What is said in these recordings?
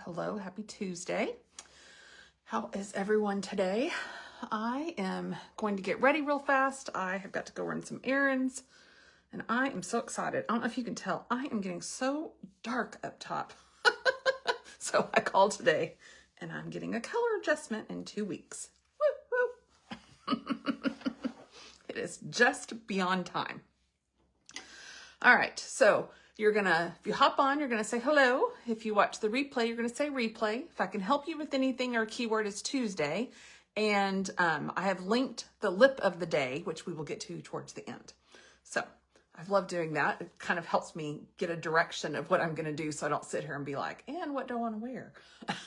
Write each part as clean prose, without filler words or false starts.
Hello, happy Tuesday. How is everyone today? I am going to get ready real fast. I have got to go run some errands and I am so excited. I don't know if you can tell, I am getting so dark up top. So I called today and I'm getting a color adjustment in 2 weeks. Woo, woo. It is just beyond time. All right, so if you hop on, you're gonna say hello. If you watch the replay, you're gonna say replay. If I can help you with anything, our keyword is Tuesday. And I have linked the lip of the day, which we will get to towards the end. So I've loved doing that. It kind of helps me get a direction of what I'm gonna do so I don't sit here and be like, and what do I wanna wear?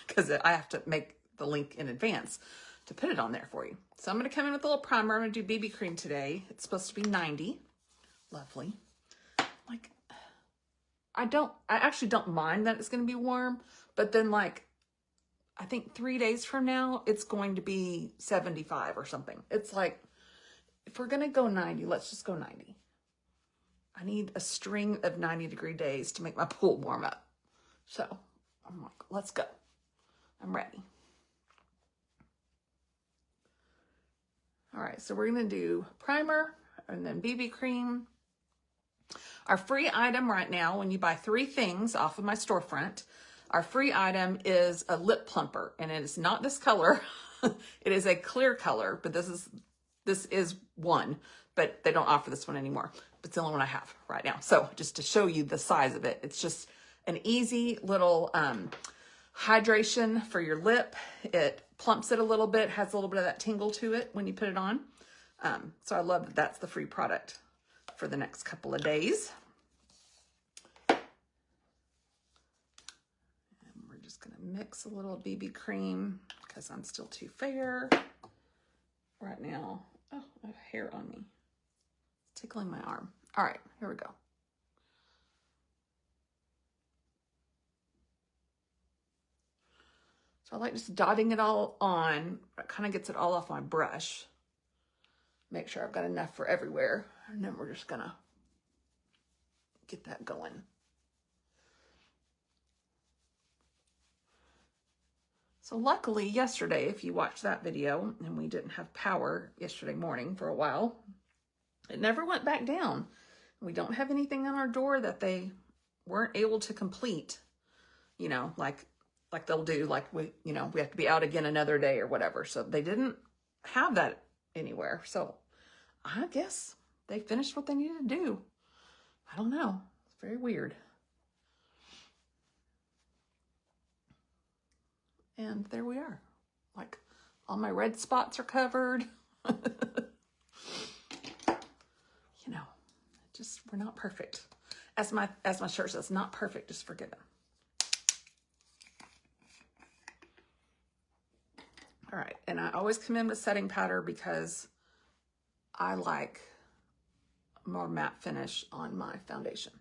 Because I have to make the link in advance to put it on there for you. So I'm gonna come in with a little primer. I'm gonna do BB cream today. It's supposed to be 90. Lovely. Like, I actually don't mind that it's going to be warm, but then like, I think 3 days from now, it's going to be 75 or something. It's like, if we're going to go 90, let's just go 90. I need a string of 90-degree days to make my pool warm up. So I'm like, let's go. I'm ready. All right, so we're going to do primer and then BB cream. Our free item right now, when you buy 3 things off of my storefront, our free item is a lip plumper, and it is not this color. It is a clear color, but this is one, but they don't offer this one anymore. But it's the only one I have right now. So just to show you the size of it, it's just an easy little hydration for your lip. It plumps it a little bit, has a little bit of that tingle to it when you put it on. So I love that that's the free product for the next couple of days. And we're just going to mix a little BB cream because I'm still too fair right now. Oh, I have hair on me. It's tickling my arm. All right, here we go. So I like just dotting it all on. It kind of gets it all off my brush. Make sure I've got enough for everywhere. And then we're just gonna get that going. So luckily yesterday, if you watched that video, and we didn't have power yesterday morning for a while, it never went back down. We don't have anything on our door that they weren't able to complete, you know, like they'll do, like we have to be out again another day or whatever. So they didn't have that anywhere. So I guess they finished what they needed to do. I don't know. It's very weird. And there we are. Like, all my red spots are covered. You know, just, we're not perfect. As my shirt says, not perfect, just forgiven. All right, and I always come in with setting powder because I like more matte finish on my foundation.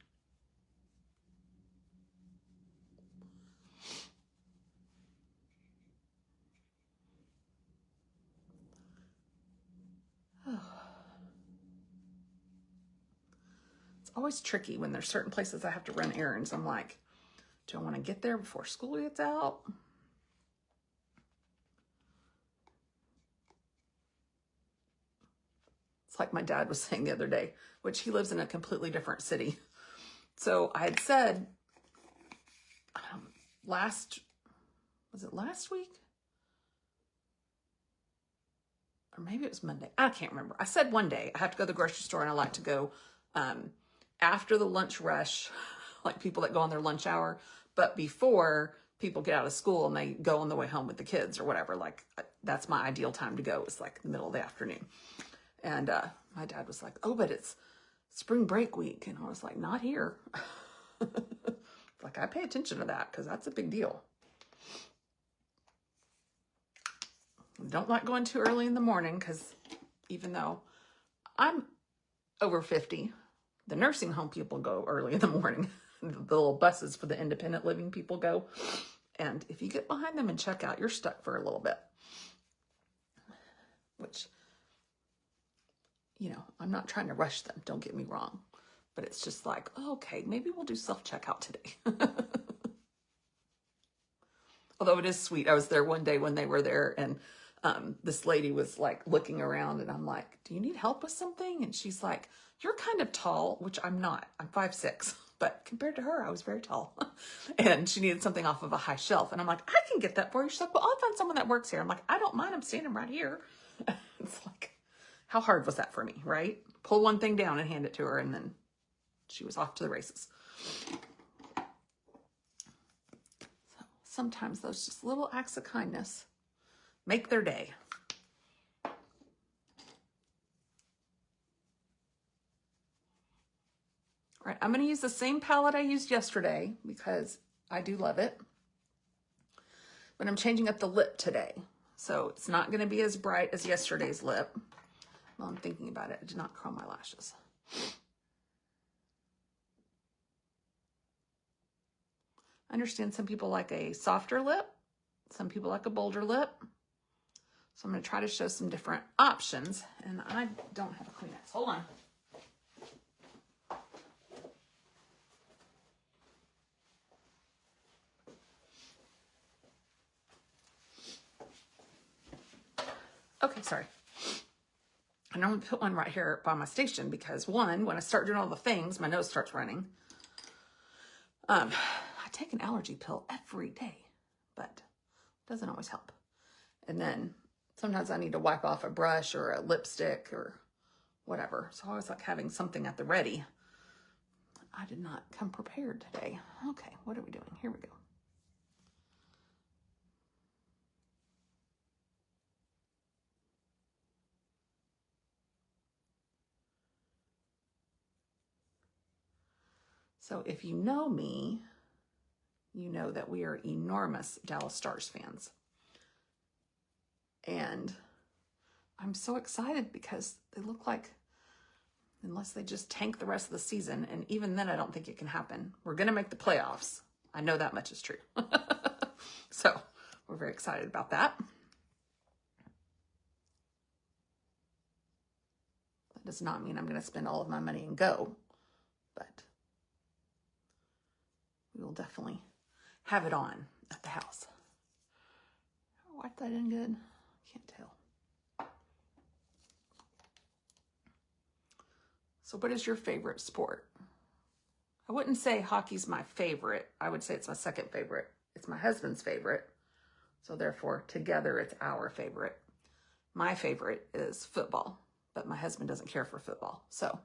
It's always tricky when there's certain places I have to run errands. I'm like, do I want to get there before school gets out? It's like my dad was saying the other day, which he lives in a completely different city. So I had said, was it last week? Or maybe it was Monday. I can't remember. I said one day I have to go to the grocery store and I like to go after the lunch rush, like people that go on their lunch hour, but before people get out of school and they go on the way home with the kids or whatever. Like, that's my ideal time to go. It's like the middle of the afternoon. And my dad was like, oh, but it's spring break week. And I was like, not here. Like, I pay attention to that because that's a big deal. I don't like going too early in the morning because even though I'm over 50, the nursing home people go early in the morning. The little buses for the independent living people go. And if you get behind them and check out, you're stuck for a little bit. Which, you know, I'm not trying to rush them, don't get me wrong. But it's just like, oh, okay, maybe we'll do self-checkout today. Although it is sweet. I was there one day when they were there, and this lady was like looking around, and I'm like, do you need help with something? And she's like, you're kind of tall, which I'm not. I'm 5'6", but compared to her, I was very tall. And she needed something off of a high shelf. And I'm like, I can get that for you. She's like, well, I'll find someone that works here. I'm like, I don't mind. I'm standing right here. It's like, how hard was that for me, right? Pull one thing down and hand it to her, and then she was off to the races. So sometimes those just little acts of kindness make their day. All right, I'm going to use the same palette I used yesterday because I do love it. But I'm changing up the lip today. So it's not going to be as bright as yesterday's lip. Well, I'm thinking about it. I did not curl my lashes. I understand some people like a softer lip. Some people like a bolder lip. So I'm going to try to show some different options. And I don't have a Kleenex. Hold on. Okay, sorry. And I'm going to put one right here by my station because, one, when I start doing all the things, my nose starts running. I take an allergy pill every day, but it doesn't always help. And then sometimes I need to wipe off a brush or a lipstick or whatever. So I always like having something at the ready. I did not come prepared today. Okay, what are we doing? Here we go. So if you know me, you know that we are enormous Dallas Stars fans. And I'm so excited because they look like, unless they just tank the rest of the season, and even then I don't think it can happen. We're going to make the playoffs. I know that much is true. So we're very excited about that. That does not mean I'm going to spend all of my money and go, but we will definitely have it on at the house. Wipe that in good. Can't tell. So what is your favorite sport? I wouldn't say hockey's my favorite. I would say it's my second favorite. It's my husband's favorite. So therefore, together, it's our favorite. My favorite is football, but my husband doesn't care for football. So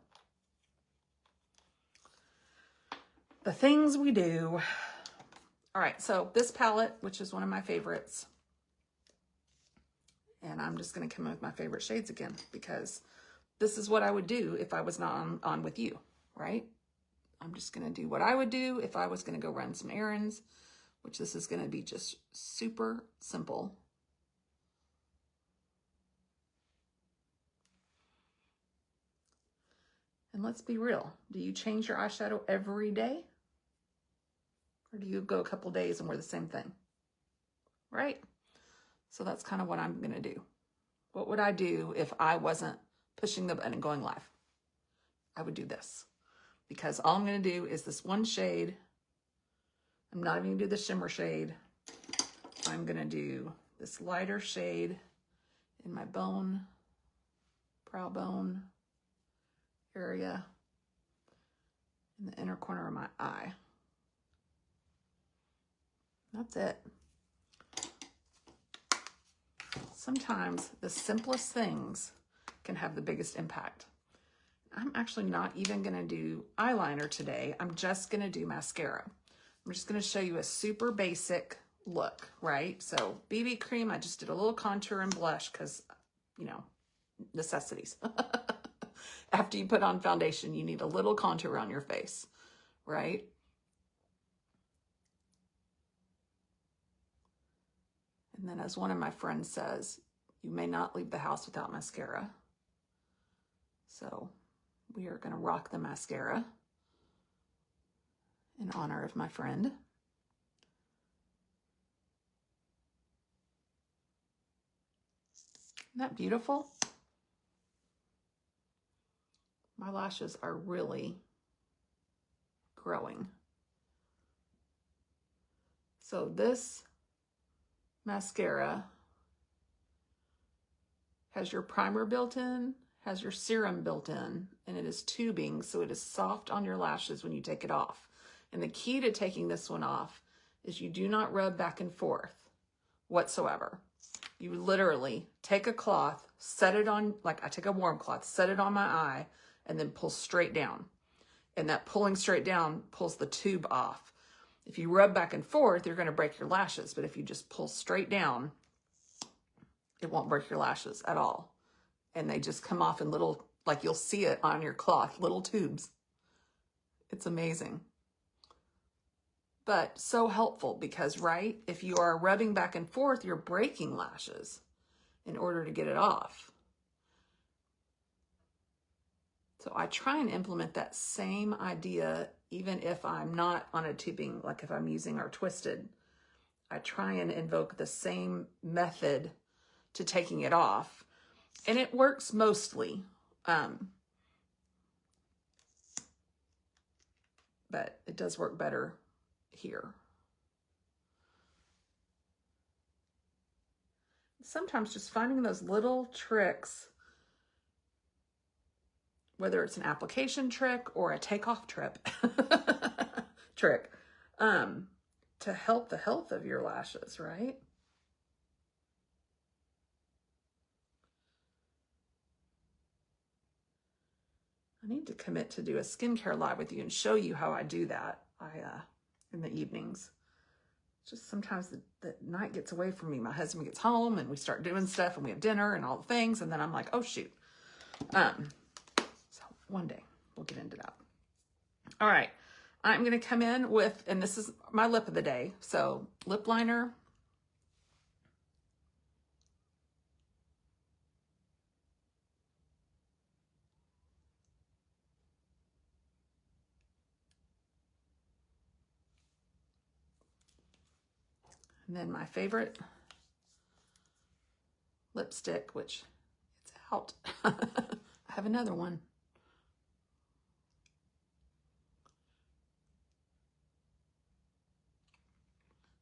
the things we do. All right, so this palette, which is one of my favorites, and I'm just going to come in with my favorite shades again because this is what I would do if I was not on with you, right? I'm just going to do what I would do if I was going to go run some errands, which this is going to be just super simple. And let's be real. Do you change your eyeshadow every day? Or do you go a couple days and wear the same thing? Right? So that's kind of what I'm going to do. What would I do if I wasn't pushing the button and going live? I would do this. Because all I'm going to do is this one shade. I'm not even going to do the shimmer shade. I'm going to do this lighter shade in my bone, brow bone area, in the inner corner of my eye. That's it. Sometimes the simplest things can have the biggest impact. I'm actually not even going to do eyeliner today. I'm just going to do mascara. I'm just going to show you a super basic look, right? So BB cream, I just did a little contour and blush because, you know, necessities. After you put on foundation, you need a little contour on your face, right? And then as one of my friends says, you may not leave the house without mascara. So we are going to rock the mascara in honor of my friend. Isn't that beautiful? My lashes are really growing. So this mascara has your primer built in, has your serum built in, and it is tubing, so it is soft on your lashes when you take it off. And the key to taking this one off is you do not rub back and forth whatsoever. You literally take a cloth, set it on, like I take a warm cloth, set it on my eye, and then pull straight down. And that pulling straight down pulls the tube off. If you rub back and forth, you're going to break your lashes. But if you just pull straight down, it won't break your lashes at all. And they just come off in little, like you'll see it on your cloth, little tubes. It's amazing. But so helpful because, right, if you are rubbing back and forth, you're breaking lashes in order to get it off. So I try and implement that same idea even if I'm not on a tubing, like if I'm using our Twisted. I try and invoke the same method to taking it off. And it works mostly. But it does work better here. Sometimes just finding those little tricks, whether it's an application trick or a takeoff trick, to help the health of your lashes, right? I need to commit to do a skincare live with you and show you how I do that in the evenings. Just sometimes the night gets away from me. My husband gets home and we start doing stuff and we have dinner and all the things. And then I'm like, oh shoot. So one day we'll get into that. All right. I'm going to come in with, and this is my lip of the day. So lip liner. And then my favorite lipstick, which it's out. I have another one.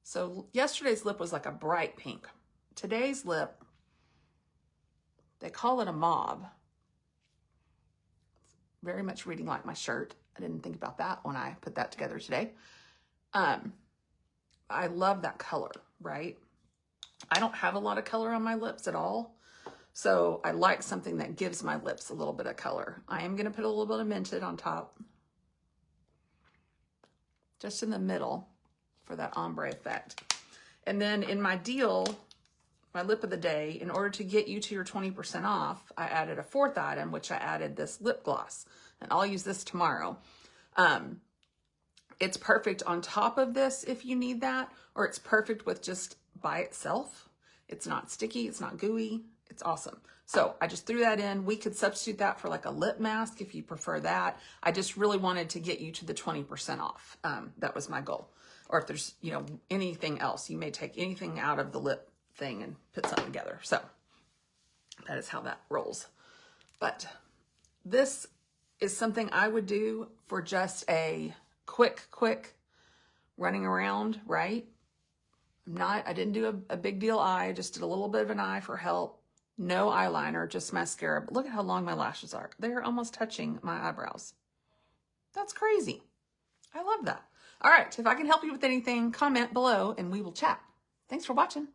So yesterday's lip was like a bright pink. Today's lip, they call it a mauve. It's very much reading like my shirt. I didn't think about that when I put that together today. I love that color, right? I don't have a lot of color on my lips at all. So I like something that gives my lips a little bit of color. I am going to put a little bit of Mented on top. Just in the middle for that ombre effect. And then in my deal, my lip of the day, in order to get you to your 20% off, I added a fourth item, which I added this lip gloss. And I'll use this tomorrow. It's perfect on top of this if you need that, or it's perfect with just by itself. It's not sticky, it's not gooey, it's awesome. So I just threw that in. We could substitute that for like a lip mask if you prefer that. I just really wanted to get you to the 20% off. That was my goal. Or if there's, you know, anything else, you may take anything out of the lip thing and put something together. So that is how that rolls. But this is something I would do for just a quick running around, right? I didn't do a big deal eye, I just did a little bit of an eye for help. No eyeliner, just mascara. But look at how long my lashes are. They're almost touching my eyebrows. That's crazy. I love that. All right, if I can help you with anything, comment below and we will chat. Thanks for watching.